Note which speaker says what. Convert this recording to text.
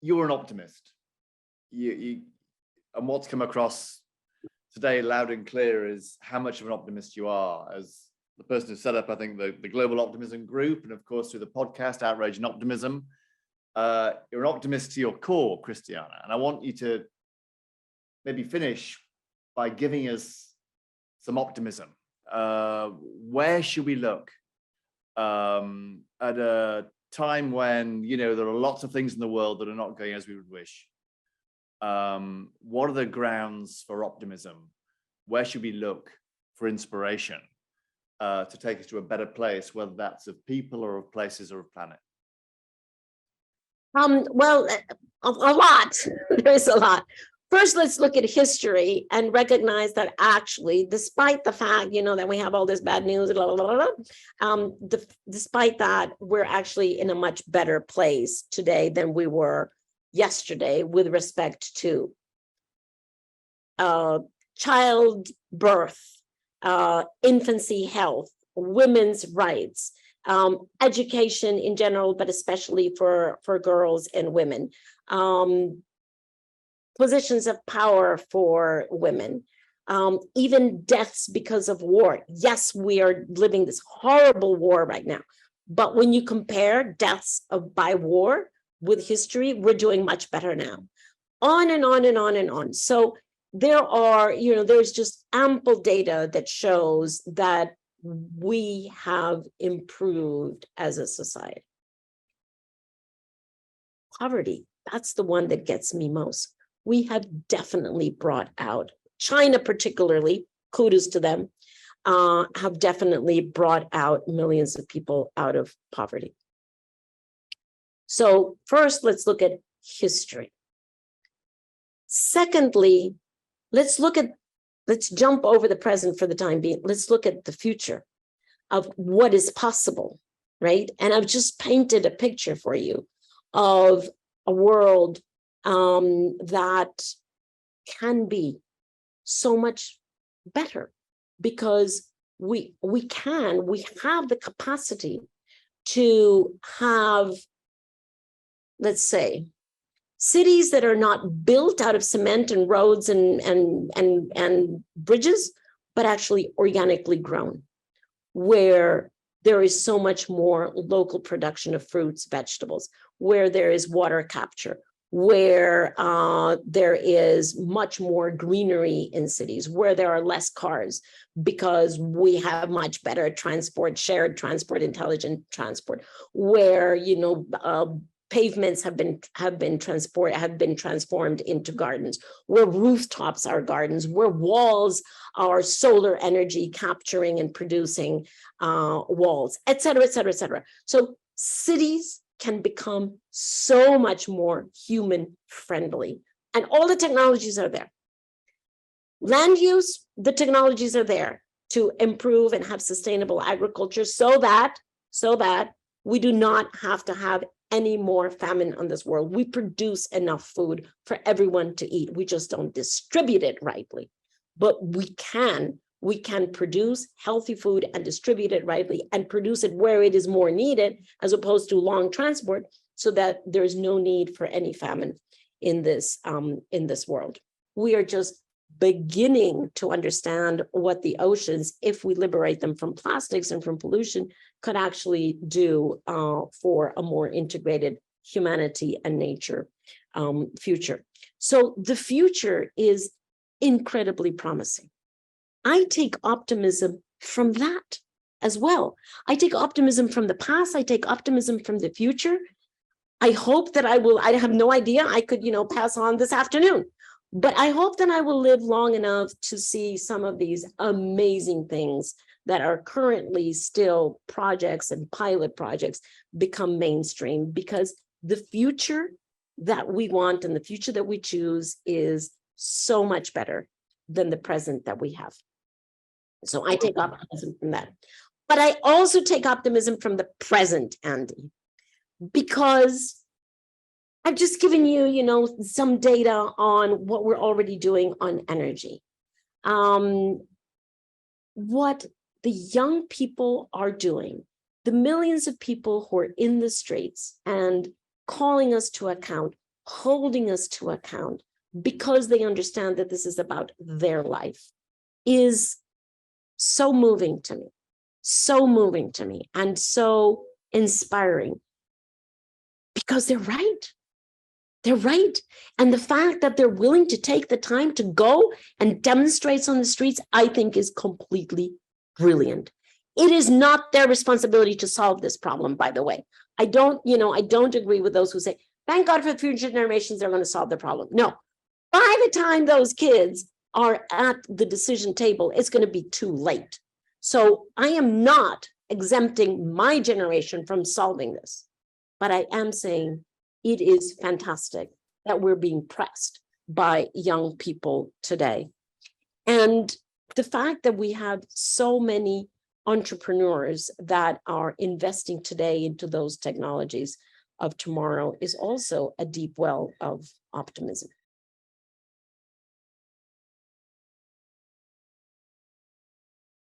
Speaker 1: you're an optimist. And what's come across today loud and clear is how much of an optimist you are, as the person who set up, I think, the Global Optimism Group, and of course through the podcast Outrage and Optimism. You're an optimist to your core, Christiana, and I want you to maybe finish by giving us some optimism. Where should we look at a time when, you know, there are lots of things in the world that are not going as we would wish? What are the grounds for optimism? Where should we look for inspiration to take us to a better place, whether that's of people or of places or of planet?
Speaker 2: Well, a lot. There's a lot. First, let's look at history and recognize that actually, despite the fact, you know, that we have all this bad news, blah, blah, blah, blah, despite that, we're actually in a much better place today than we were yesterday with respect to childbirth, infancy health, women's rights, education in general, but especially for girls and women, positions of power for women, even deaths because of war. Yes, we are living this horrible war right now, but when you compare deaths by war with history, we're doing much better now. On and on and on and on. So there are, you know, there's just ample data that shows that we have improved as a society. Poverty, that's the one that gets me most. We have definitely brought out, China particularly, kudos to them, have definitely brought out millions of people out of poverty. So first, let's look at history. Secondly, let's jump over the present for the time being. Let's look at the future of what is possible, right? And I've just painted a picture for you of a world that can be so much better because we have the capacity to have, let's say, cities that are not built out of cement and roads and bridges, but actually organically grown, where there is so much more local production of fruits, vegetables, where there is water capture, where there is much more greenery in cities, where there are less cars because we have much better transport, shared transport, intelligent transport, where, you know, pavements have been transformed into gardens, where rooftops are gardens, where walls are solar energy capturing and producing walls, et cetera, et cetera, et cetera. So cities can become so much more human friendly, and all the technologies are there. Land use, the technologies are there to improve and have sustainable agriculture so that we do not have to have any more famine on this world. We produce enough food for everyone to eat. We just don't distribute it rightly, but we can produce healthy food and distribute it rightly and produce it where it is more needed as opposed to long transport, so that there's no need for any famine in this world. We are just beginning to understand what the oceans, if we liberate them from plastics and from pollution, could actually do for a more integrated humanity and nature future. So the future is incredibly promising. I take optimism from that as well. I take optimism from the past. I take optimism from the future. I hope that I have no idea. I could, you know, pass on this afternoon, but I hope that I will live long enough to see some of these amazing things that are currently still projects and pilot projects become mainstream, because the future that we want and the future that we choose is so much better than the present that we have. So I take optimism from that. But I also take optimism from the present, Andy, because I've just given you, you know, some data on what we're already doing on energy. What the young people are doing, the millions of people who are in the streets and calling us to account, holding us to account because they understand that this is about their life is so moving to me, and so inspiring, because they're right. They're right. And the fact that they're willing to take the time to go and demonstrate on the streets, I think is completely brilliant. It is not their responsibility to solve this problem, by the way. I don't agree with those who say, thank God for future generations, they're going to solve the problem. No, by the time those kids are at the decision table, it's going to be too late. So I am not exempting my generation from solving this, but I am saying it is fantastic that we're being pressed by young people today. And the fact that we have so many entrepreneurs that are investing today into those technologies of tomorrow is also a deep well of optimism.